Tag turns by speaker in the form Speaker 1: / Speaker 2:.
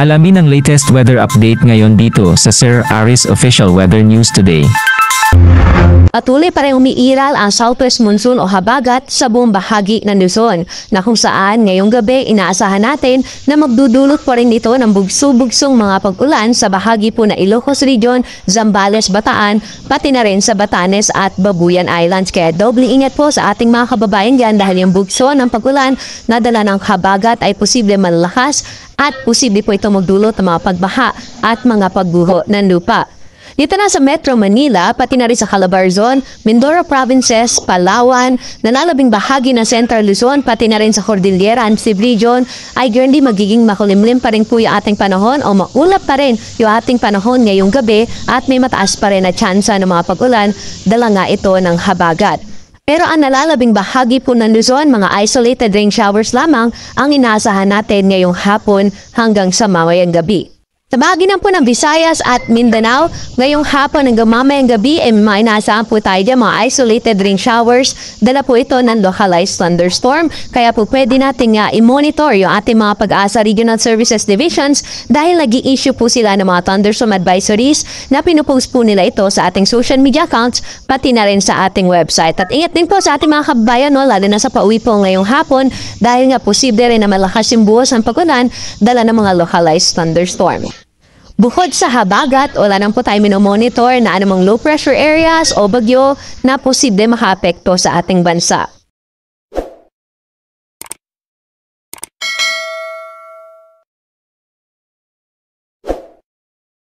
Speaker 1: Alamin ang latest weather update ngayon dito sa Sir Aris Official Weather News Today.
Speaker 2: Patuloy pa rin umiiral ang southwest monsoon o habagat sa buong bahagi ng Luzon na kung saan ngayong gabi inaasahan natin na magdudulot pa rin ito ng bugso-bugsong mga pag-ulan sa bahagi po na Ilocos Region, Zambales, Bataan, pati na rin sa Batanes at Babuyan Islands. Kaya doble ingat po sa ating mga kababayan dyan dahil yung bugso ng pag-ulan na dala ng habagat ay posible malalakas at posible po ito magdulot ng mga pagbaha at mga pagguho ng lupa. Dito na sa Metro Manila, pati na rin sa Calabarzon, Mindoro Provinces, Palawan, nalalabing bahagi ng Central Luzon, pati na rin sa Cordillera and Sib Region, ay currently magiging makulimlim pa rin po yung ating panahon o maulap pa rin yung ating panahon ngayong gabi at may mataas pa rin na tsansa ng mga pag-ulan, dala nga ito ng habagat. Pero ang nalalabing bahagi po ng Luzon, mga isolated rain showers lamang ang inaasahan natin ngayong hapon hanggang sa mamayang gabi. Sa bahagi na po ng Visayas at Mindanao, ngayong hapon hanggang mamayang gabi ay may inaasahan po tayo dyan mga isolated rain showers. Dala po ito ng localized thunderstorm. Kaya po pwede natin i-monitor yung ating mga Pag-asa Regional Services Divisions dahil nag-i-issue po sila ng mga thunderstorm advisories na pinupost po nila ito sa ating social media accounts pati na rin sa ating website. At ingat din po sa ating mga kababayan, lalo na sa pauwi po ngayong hapon dahil nga posible rin na malakas yung buhos ng pag-ulan dala ng mga localized thunderstorm. Bukod sa habagat, wala nang po tayo minomonitor na anumang low pressure areas o bagyo na posible makaapekto sa ating bansa.